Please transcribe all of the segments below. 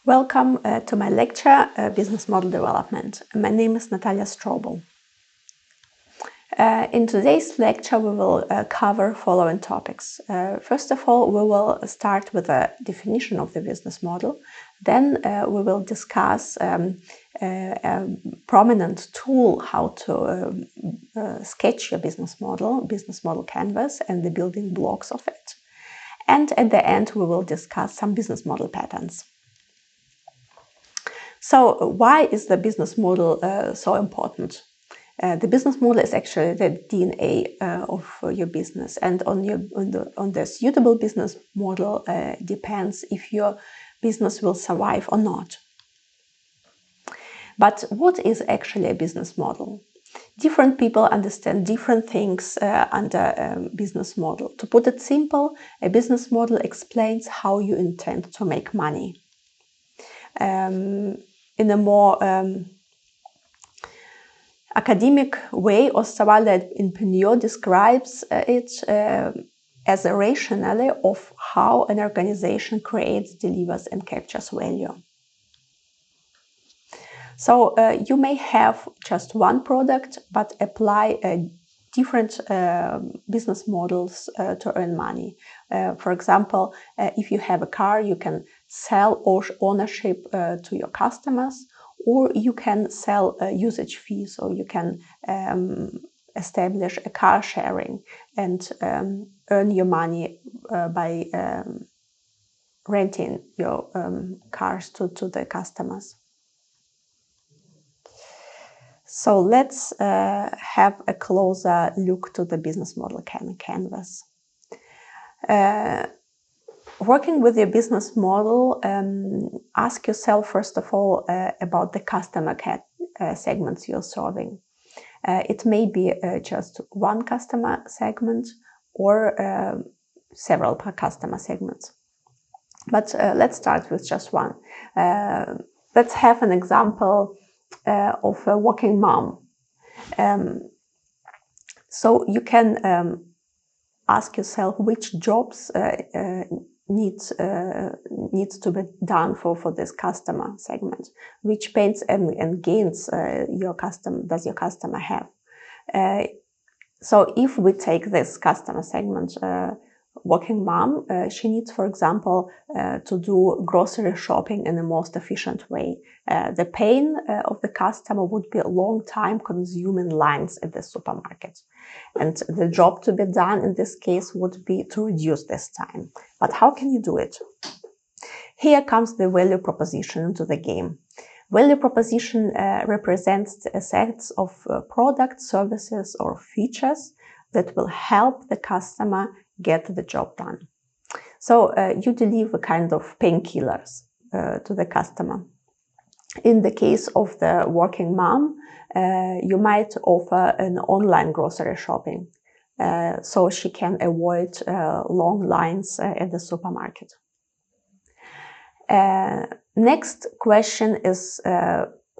Welcome to my lecture, Business Model Development. My name is Natalia Strobel. In today's lecture, we will cover following topics. First of all, we will start with a definition of the business model. Then we will discuss a prominent tool how to sketch your business model canvas, and the building blocks of it. And at the end, we will discuss some business model patterns. So why is the business model so important? The business model is actually the DNA of your business, and on the suitable business model depends if your business will survive or not. But what is actually a business model? Different people understand different things under a business model. To put it simple, a business model explains how you intend to make money. In a more academic way, Osterwalder in Peugeot describes it as a rationale of how an organization creates, delivers, and captures value. So you may have just one product, but apply different business models to earn money. For example, if you have a car, you can sell ownership to your customers, or you can sell usage fees, or you can establish a car sharing and earn your money by renting your cars to the customers. So let's have a closer look to the business model canvas. Working with your business model, ask yourself first of all about the customer segments you're serving. It may be just one customer segment or several customer segments. But let's start with just one. Let's have an example of a working mom. So you can ask yourself which jobs needs to be done for this customer segment. Which pains and gains does your customer have? So if we take this customer segment, working mom, she needs, for example, to do grocery shopping in the most efficient way. The pain of the customer would be a long time consuming lines at the supermarket. And the job to be done in this case would be to reduce this time. But how can you do it? Here comes the value proposition into the game. Value proposition represents a set of products, services, or features that will help the customer get the job done. So you deliver kind of painkillers to the customer. In the case of the working mom, you might offer an online grocery shopping so she can avoid long lines at the supermarket. Next question is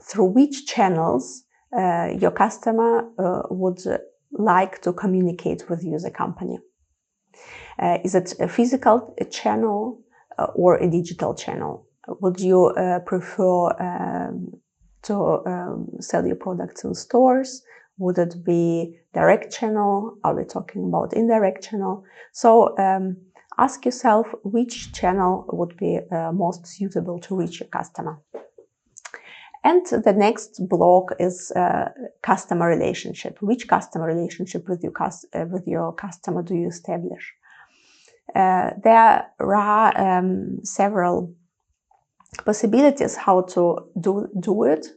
through which channels your customer would like to communicate with you as a company. Is it a physical channel or a digital channel? Would you prefer to sell your products in stores? Would it be direct channel? Are we talking about indirect channel? So ask yourself which channel would be most suitable to reach your customer. And the next block is customer relationship. Which customer relationship with your customer do you establish? There are several possibilities how to do it.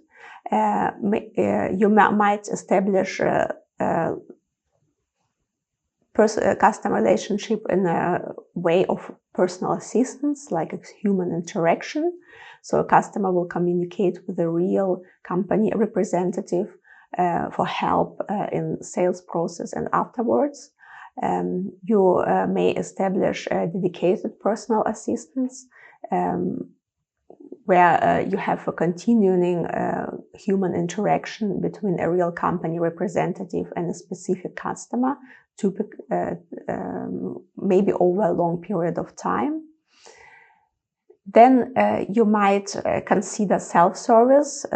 You might establish a customer relationship in a way of personal assistance, like a human interaction. So a customer will communicate with a real company representative for help in sales process and afterwards. You may establish a dedicated personal assistance where you have a continuing human interaction between a real company representative and a specific customer, maybe over a long period of time. Then you might consider self-service.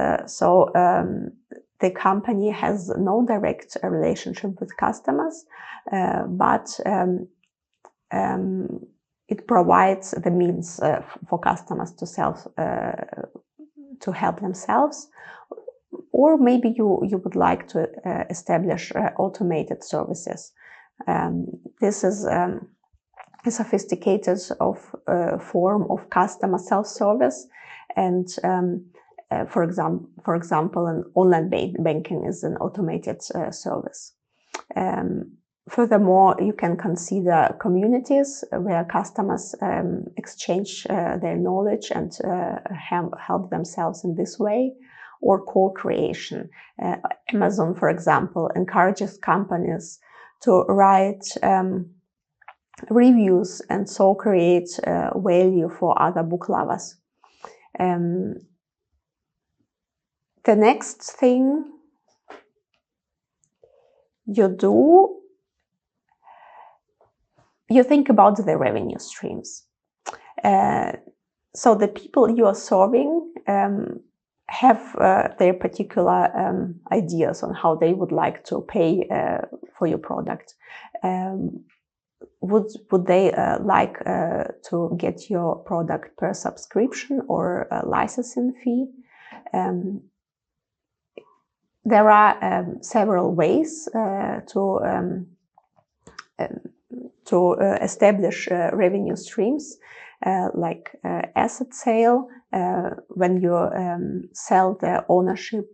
The company has no direct relationship with customers, but it provides the means for customers to help themselves. Or maybe you would like to establish automated services. This is a sophisticated form of customer self-service, and for example, an online banking is an automated service. Furthermore, you can consider communities where customers exchange their knowledge and help themselves in this way, or co-creation. Amazon, for example, encourages companies to write reviews and so create value for other book lovers. The next thing you do, you think about the revenue streams. So the people you are serving have their particular ideas on how they would like to pay for your product. Would they like to get your product per subscription or a licensing fee? There are several ways to establish revenue streams, like asset sale, when you sell the ownership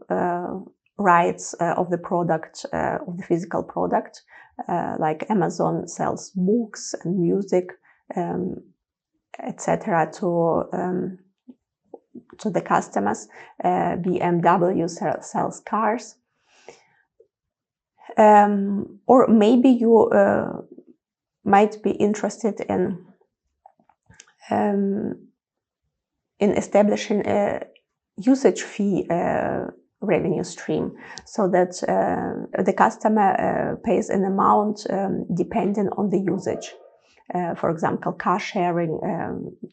rights of the product, of the physical product, like Amazon sells books and music, etc. to the customers. BMW sells cars. Or maybe you might be interested in establishing a usage fee revenue stream, so that the customer pays an amount depending on the usage. For example, car sharing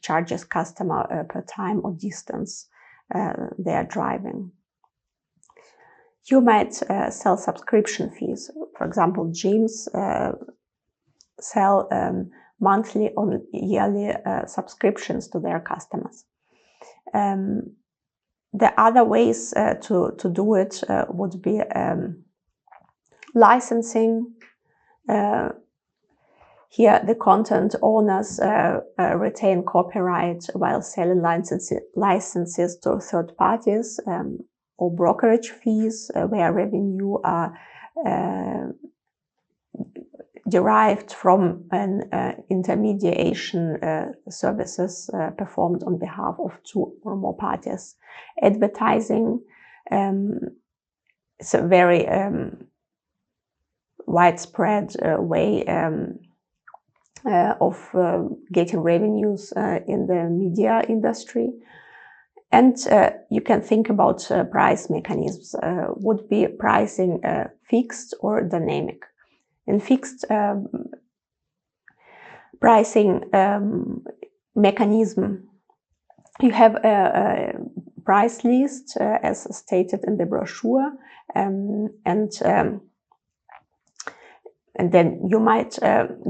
charges customer per time or distance they are driving. You might sell subscription fees. For example, gyms sell monthly or yearly subscriptions to their customers. The other ways to do it would be licensing. Here, the content owners retain copyright while selling licenses to third parties, or brokerage fees, where revenue are derived from an intermediation services performed on behalf of two or more parties. Advertising is a very widespread way of getting revenues in the media industry. And you can think about price mechanisms. Would be pricing fixed or dynamic? In fixed pricing mechanism, you have a price list as stated in the brochure, and then you might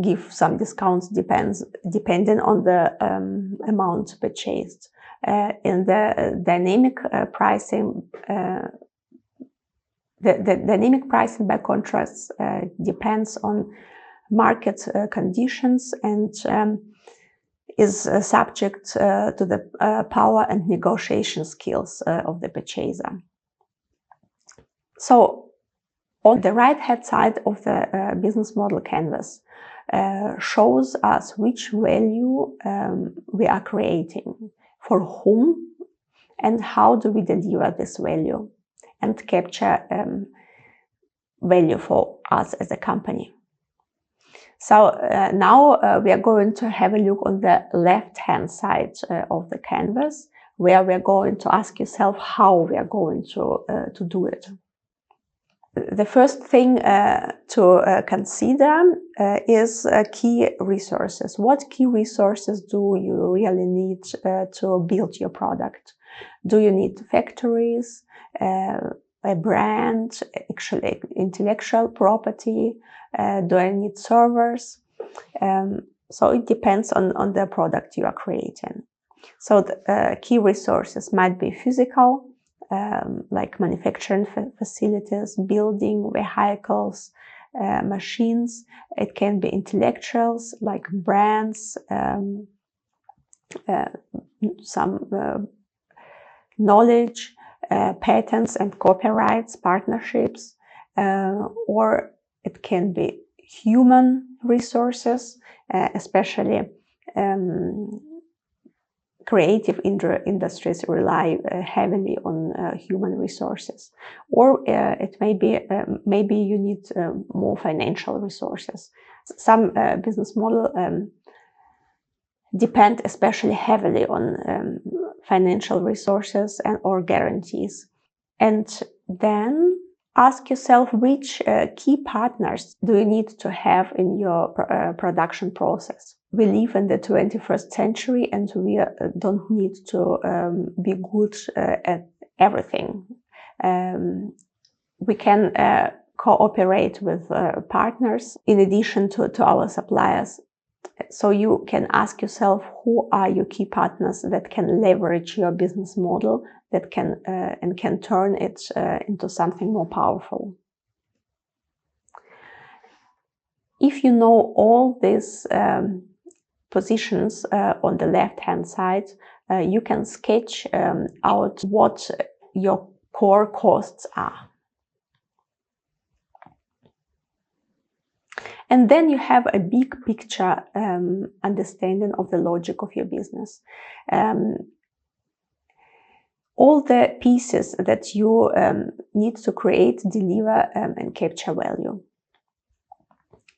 give some discounts depending on the amount purchased. In the dynamic pricing, the dynamic pricing, by contrast, depends on market conditions and is subject to the power and negotiation skills of the purchaser. So, on the right-hand side of the business model canvas shows us which value we are creating, for whom, and how do we deliver this value and capture value for us as a company. So now we are going to have a look on the left-hand side of the canvas, where we are going to ask yourself how we are going to do it. The first thing to consider is key resources. What key resources do you really need to build your product? Do you need factories, a brand, actually intellectual property? Do I need servers? So it depends on the product you are creating. So the key resources might be physical, like manufacturing facilities, building, vehicles, machines. It can be intellectuals, like brands, some knowledge, patents and copyrights, partnerships, or it can be human resources, especially creative industries rely heavily on human resources, or it may be maybe you need more financial resources. Some business model depend especially heavily on financial resources and or guarantees. And then ask yourself which key partners do you need to have in your production process. We live in the 21st century and we don't need to be good at everything. We can cooperate with partners in addition to our suppliers. So you can ask yourself, who are your key partners that can leverage your business model, that can and can turn it into something more powerful. If you know all these positions on the left-hand side, you can sketch out what your core costs are. And then you have a big picture understanding of the logic of your business. All the pieces that you need to create, deliver, and capture value.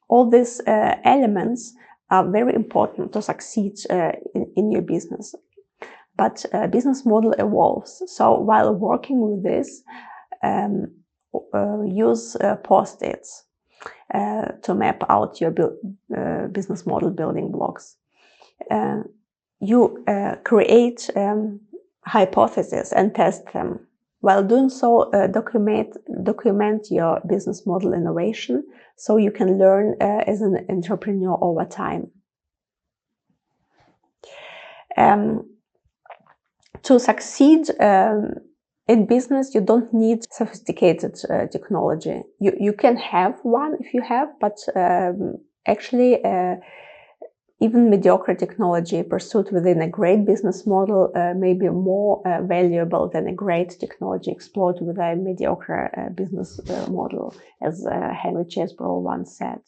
All these elements are very important to succeed in your business. But business model evolves. So while working with this, use post-its to map out your business model building blocks. You create hypotheses and test them. While doing so, document your business model innovation so you can learn as an entrepreneur over time. To succeed in business, you don't need sophisticated technology. You can have one if you have, but actually even mediocre technology pursued within a great business model may be more valuable than a great technology explored with a mediocre business model, as Henry Chesbrough once said.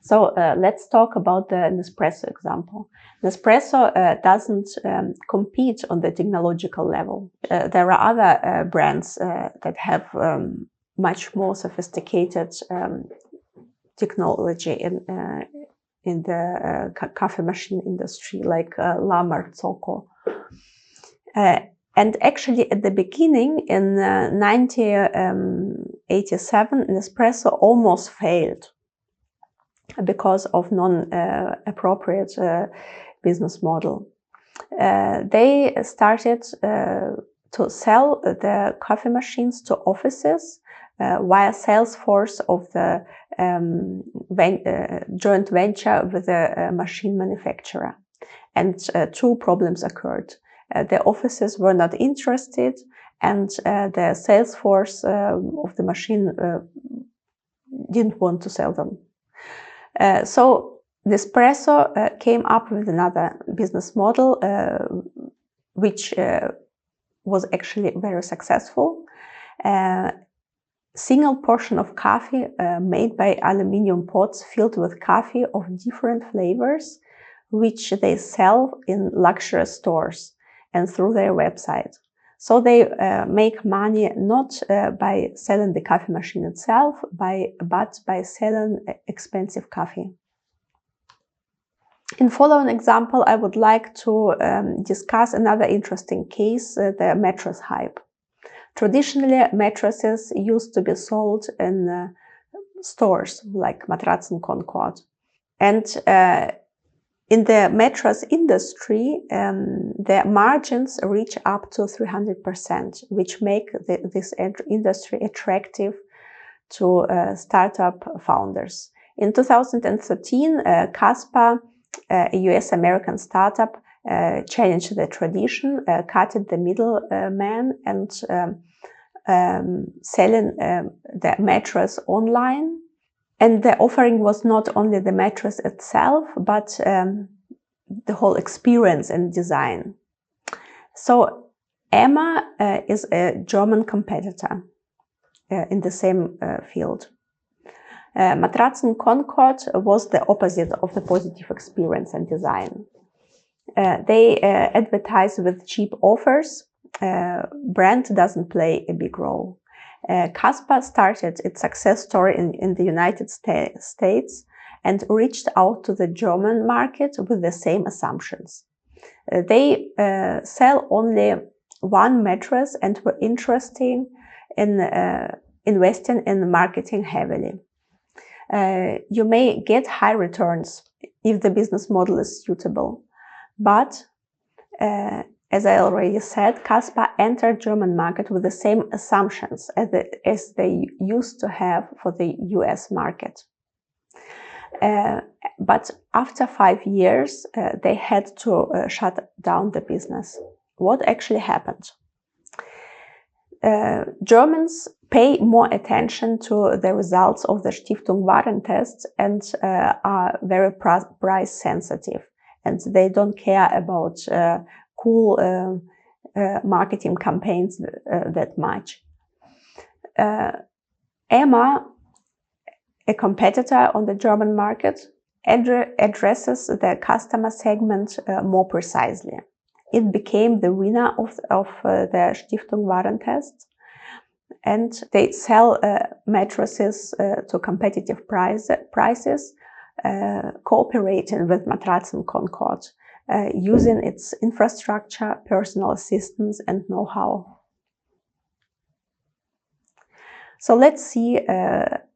So let's talk about the Nespresso example. Nespresso doesn't compete on the technological level. There are other brands that have much more sophisticated technology in the coffee machine industry, like La Marzocco. And actually, at the beginning, in 1987, Nespresso almost failed because of non-appropriate business model. They started to sell the coffee machines to offices via sales force of the joint venture with the machine manufacturer. And two problems occurred. The offices were not interested, and the sales force of the machine didn't want to sell them. So Nespresso came up with another business model, which was actually very successful. Single portion of coffee made by aluminum pots filled with coffee of different flavors, which they sell in luxury stores and through their website. So they make money not by selling the coffee machine itself, but by selling expensive coffee. In following example, I would like to discuss another interesting case, the mattress hype. Traditionally, mattresses used to be sold in stores like Matratz and Concord. And in the mattress industry, the margins reach up to 300%, which make this industry attractive to startup founders. In 2013, Caspa, a US-American startup, challenged the tradition, cut the middleman, and selling the mattress online. And the offering was not only the mattress itself, but the whole experience and design. So Emma is a German competitor in the same field. Matratz and Concord was the opposite of the positive experience and design. They advertise with cheap offers. Brand doesn't play a big role. Caspa started its success story in the United States and reached out to the German market with the same assumptions. They sell only one mattress and were interested in investing in marketing heavily. You may get high returns if the business model is suitable, but as I already said, Caspa entered German market with the same assumptions as they used to have for the US market. But after 5 years, they had to shut down the business. What actually happened? Germans pay more attention to the results of the Stiftung Warentest and are very price sensitive, and they don't care about cool marketing campaigns that much. Emma, a competitor on the German market, addresses the customer segment more precisely. It became the winner of the Stiftung Warentest, and they sell mattresses to competitive prices, cooperating with Matratz and Concord, using its infrastructure, personal assistance, and know-how. So let's see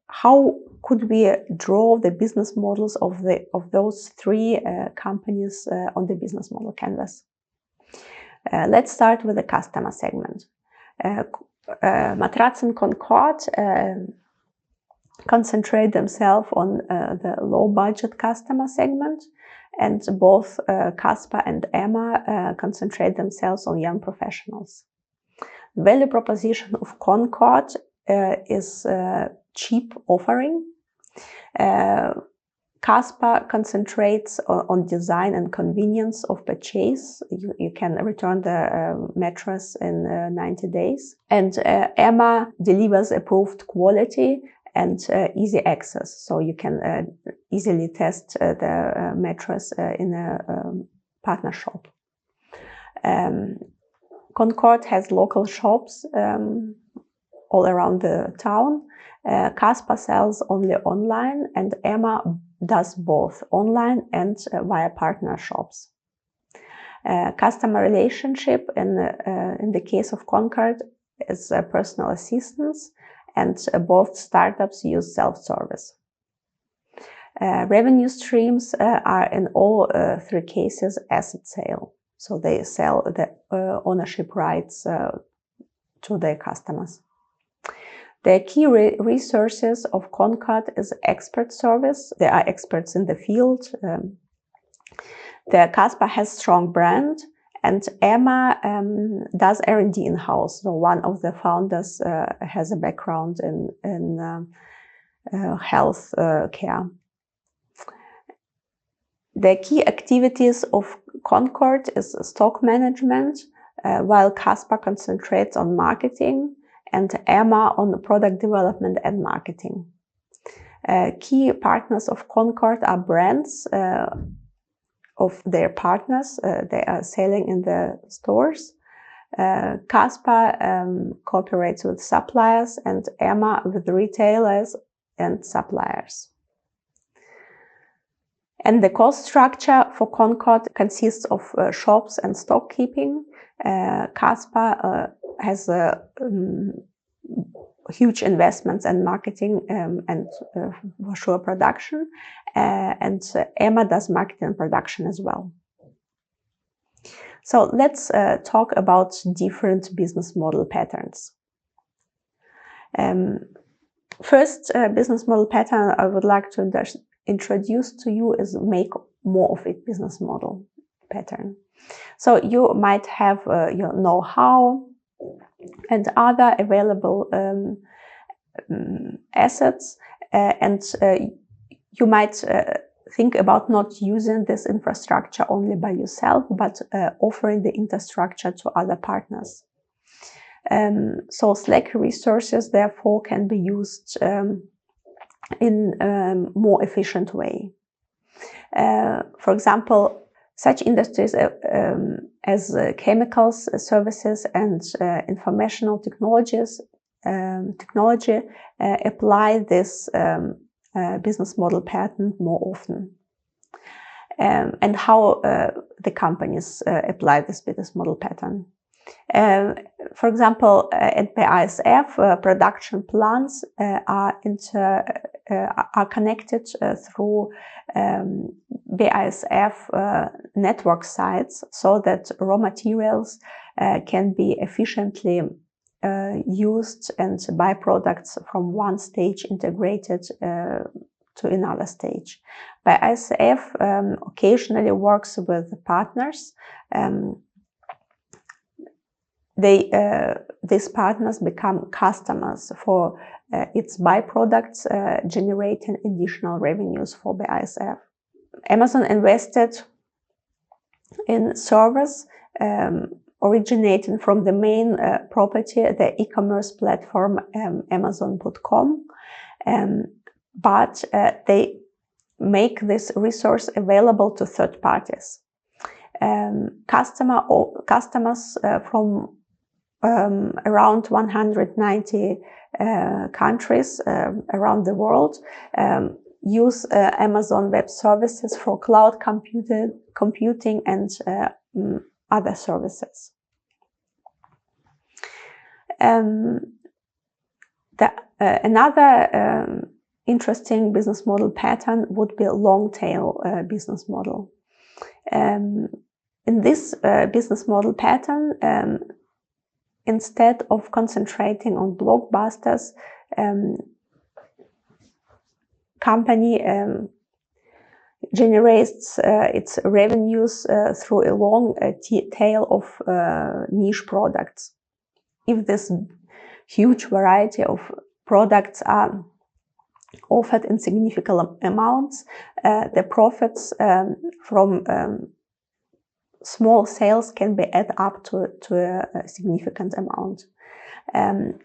how could we draw the business models of those three companies on the business model canvas. Let's start with the customer segment. Matratz and Concord concentrate themselves on the low-budget customer segment, and both Caspa and Emma concentrate themselves on young professionals. The value proposition of Concord is cheap offering. Caspa concentrates on design and convenience of purchase. You can return the mattress in 90 days. And Emma delivers approved quality and easy access, so you can easily test the mattress in a partner shop. Concord has local shops all around the town. Caspa sells only online, and Emma does both online and via partner shops. Customer relationship in the case of Concord is personal assistance, and both startups use self-service. Revenue streams are in all three cases asset sale, so they sell the ownership rights to their customers. The key resources of Concord is expert service. They are experts in the field. The Caspa has strong brand, and Emma does R&D in-house. So one of the founders has a background in health care. The key activities of Concord is stock management, while Caspa concentrates on marketing, and Emma on product development and marketing. Key partners of Concord are brands of their partners. They are selling in the stores. Caspa cooperates with suppliers, and Emma with retailers and suppliers. And the cost structure for Concord consists of shops and stock keeping. Casper has huge investments in marketing and for sure production, and Emma does marketing and production as well. So let's talk about different business model patterns. First business model pattern I would like to introduce to you is make more of it business model pattern. So you might have your know-how and other available assets, and you might think about not using this infrastructure only by yourself, but offering the infrastructure to other partners. So Slack resources, therefore, can be used in a more efficient way. For example, such industries as chemicals, services, and informational technology apply this business model pattern more often. And how the companies apply this business model pattern. For example, at BASF, production plants are connected through BASF network sites, so that raw materials can be efficiently used and byproducts from one stage integrated to another stage. BASF occasionally works with partners. These partners become customers for its byproducts, generating additional revenues for BASF. Amazon invested in servers originating from the main property, the e-commerce platform Amazon.com, but they make this resource available to third parties. Customers from around 190 countries around the world use Amazon Web Services for cloud computing and other services. Another interesting business model pattern would be a long-tail business model. In this business model pattern, instead of concentrating on blockbusters, company generates its revenues through a long tail of niche products. If this huge variety of products are offered in significant amounts, the profits from small sales can be added up to a significant amount.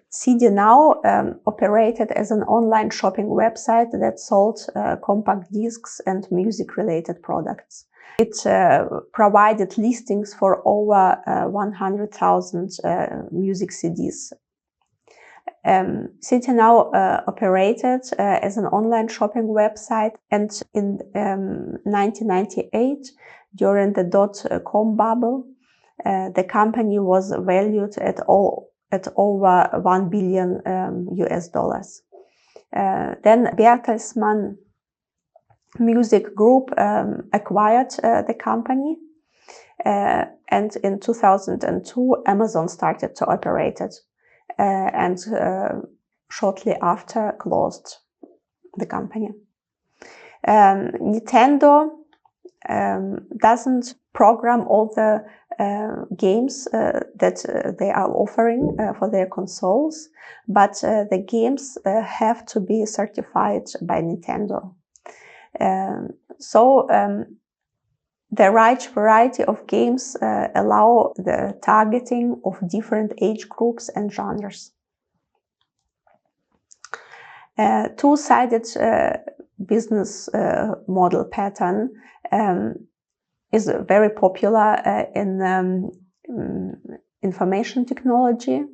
CD Now operated as an online shopping website that sold compact discs and music-related products. It provided listings for over 100,000 music CDs. CD Now operated as an online shopping website, and in 1998, during the dot-com bubble, the company was valued at over $1 billion US. Then Bertelsmann Music Group acquired the company, and in 2002 Amazon started to operate it, and shortly after closed the company. Nintendo doesn't program all the games that they are offering for their consoles, but the games have to be certified by Nintendo. So the right variety of games allow the targeting of different age groups and genres. Two-sided business model pattern is very popular in information technology.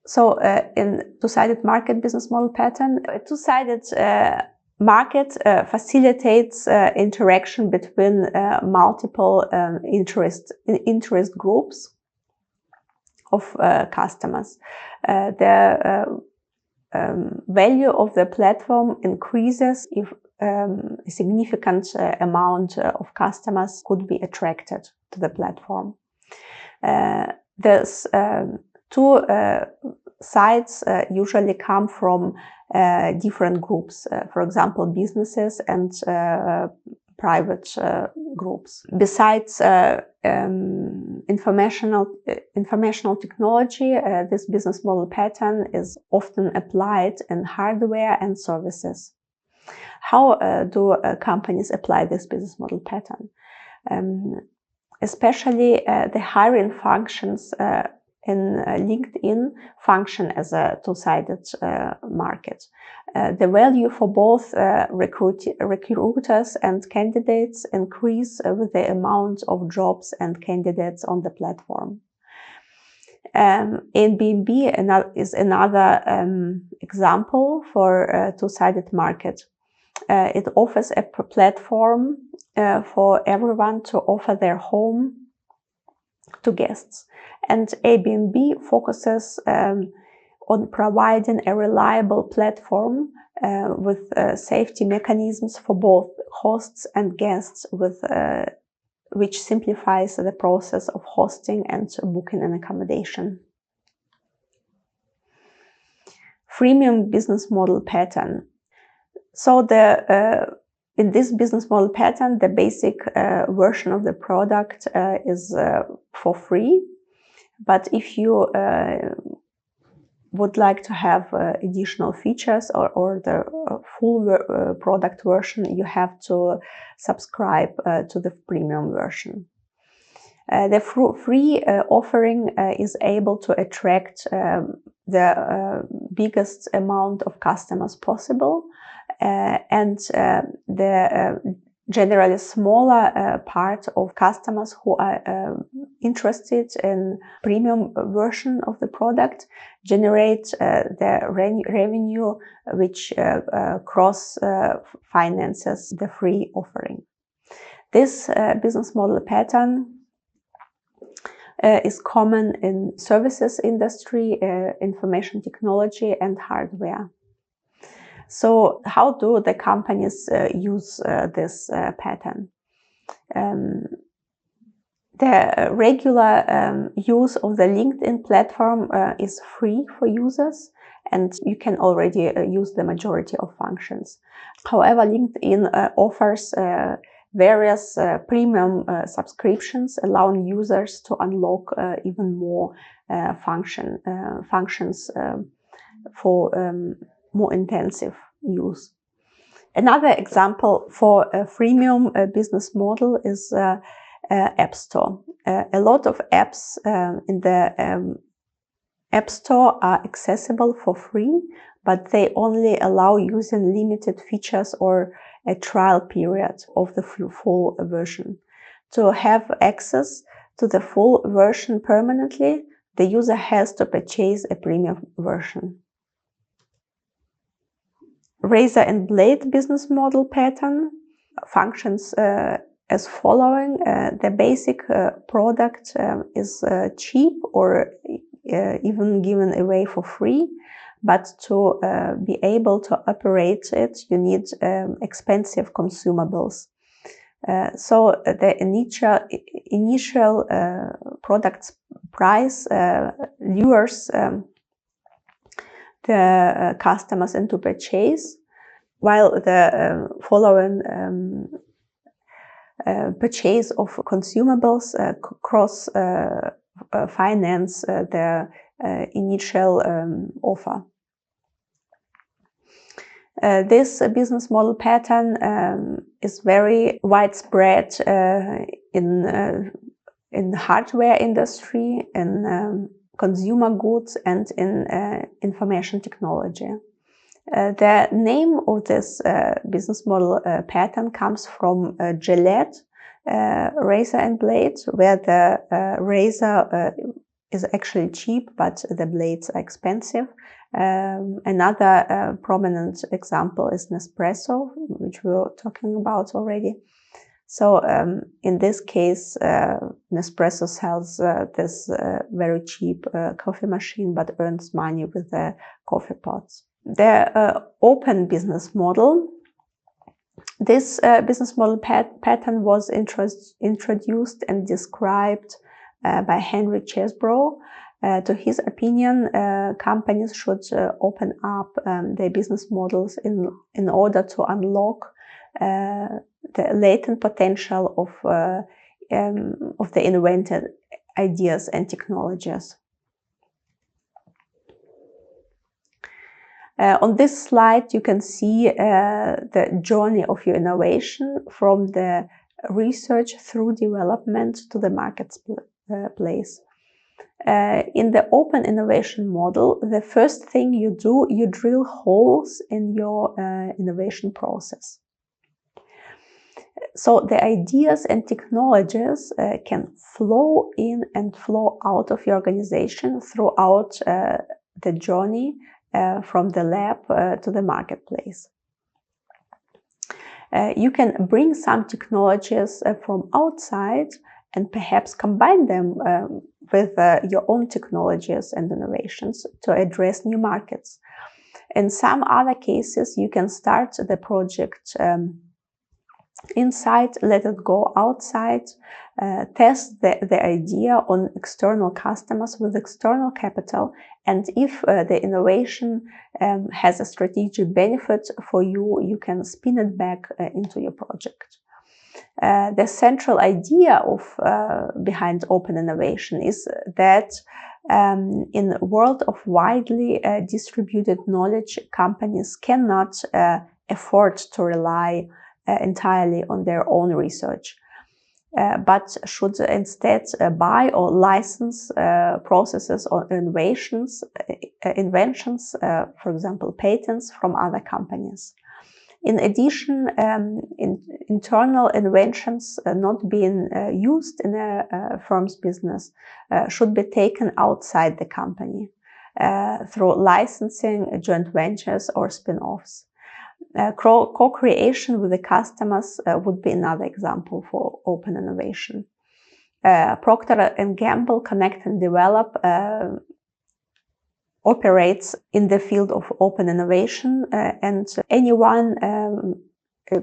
So in two-sided market business model pattern, a two-sided market facilitates interaction between multiple interest groups of customers. The value of the platform increases if a significant amount of customers could be attracted to the platform. There's two sites usually come from different groups, for example, businesses and private groups. Besides informational technology, this business model pattern is often applied in hardware and services. How do companies apply this business model pattern? Especially the hiring functions in LinkedIn function as a two-sided market. The value for both recruiters and candidates increase with the amount of jobs and candidates on the platform. Airbnb is another example for a two-sided market. It offers a platform for everyone to offer their home to guests. And Airbnb focuses on providing a reliable platform with safety mechanisms for both hosts and guests, which simplifies the process of hosting and booking an accommodation. Freemium business model pattern. So in this business model pattern, the basic version of the product is for free. But if you would like to have additional features or the full product version, you have to subscribe to the premium version. The free offering is able to attract the biggest amount of customers possible, and the generally smaller part of customers who are interested in premium version of the product generate the revenue which cross finances the free offering. This business model pattern is common in services industry, information technology and hardware. So how do the companies use this pattern? The regular use of the LinkedIn platform is free for users, and you can already use the majority of functions. However, LinkedIn offers various premium subscriptions, allowing users to unlock even more functions for more intensive use. Another example for a freemium business model is App Store. A lot of apps in the App Store are accessible for free, but they only allow using limited features or a trial period of the full version. To have access to the full version permanently, the user has to purchase a premium version. Razor and blade business model pattern functions as following. The basic product is cheap or even given away for free, but to be able to operate it, you need expensive consumables. So the initial product price lures the customers into purchase, while the following purchase of consumables cross finance the initial offer. This business model pattern is very widespread in the hardware industry, in consumer goods, and in information technology. The name of this business model pattern comes from Gillette razor and blade, where the razor is actually cheap, but the blades are expensive. Another prominent example is Nespresso, which we were talking about already. So in this case, Nespresso sells this very cheap coffee machine, but earns money with the coffee pots. The open business model. This business model pattern was introduced and described by Henry Chesbrough. To his opinion, companies should open up their business models in order to unlock the latent potential of the invented ideas and technologies. On this slide, you can see the journey of your innovation from the research through development to the marketplace. In the open innovation model, the first thing you do, you drill holes in your innovation process. So the ideas and technologies can flow in and flow out of your organization throughout the journey from the lab to the marketplace. You can bring some technologies from outside and perhaps combine them with your own technologies and innovations to address new markets. In some other cases, you can start the project inside, let it go outside, test the idea on external customers with external capital, and if the innovation has a strategic benefit for you, you can spin it back into your project. The central idea behind open innovation is that in a world of widely distributed knowledge, companies cannot afford to rely entirely on their own research, but should instead buy or license processes or inventions, for example, patents from other companies. In addition, internal inventions not being used in a firm's business should be taken outside the company through licensing, joint ventures, or spin-offs. Co-creation with the customers would be another example for open innovation. Procter & Gamble Connect and Develop operates in the field of open innovation, and anyone, a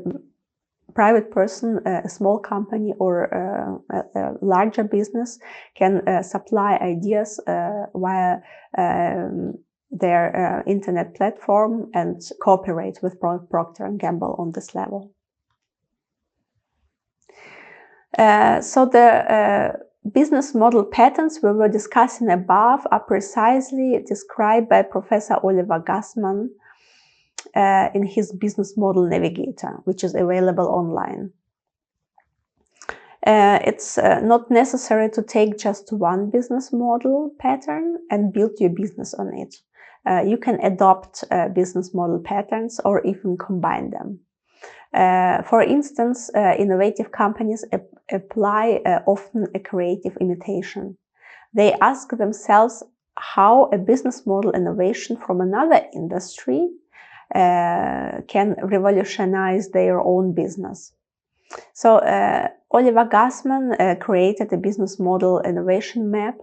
private person, a small company, or a larger business can supply ideas via their internet platform and cooperate with Procter & Gamble on this level. So the business model patterns we were discussing above are precisely described by Professor Oliver Gassman in his Business Model Navigator, which is available online. It's not necessary to take just one business model pattern and build your business on it. You can adopt business model patterns or even combine them. For instance, innovative companies apply often a creative imitation. They ask themselves how a business model innovation from another industry can revolutionize their own business. So Oliver Gassman created a business model innovation map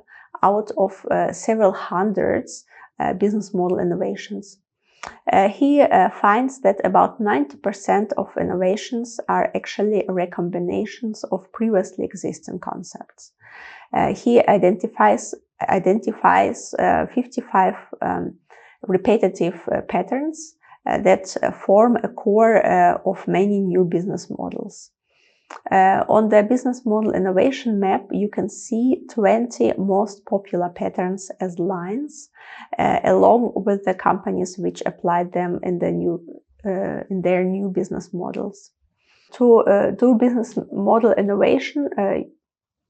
out of several hundreds business model innovations. He finds that about 90% of innovations are actually recombinations of previously existing concepts. He identifies 55 repetitive patterns that form a core of many new business models. On the business model innovation map, you can see 20 most popular patterns as lines, along with the companies which applied them in their new business models. To do business model innovation,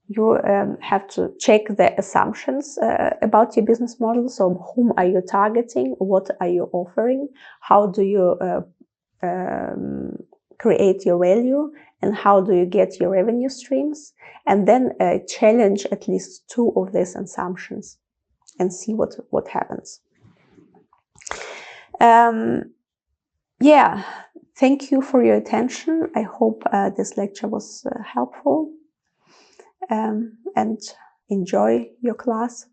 you have to check the assumptions about your business model. So whom are you targeting? What are you offering? How do you create your value and how do you get your revenue streams, and then challenge at least 2 of these assumptions and see what happens. Yeah, thank you for your attention. I hope this lecture was helpful, and enjoy your class.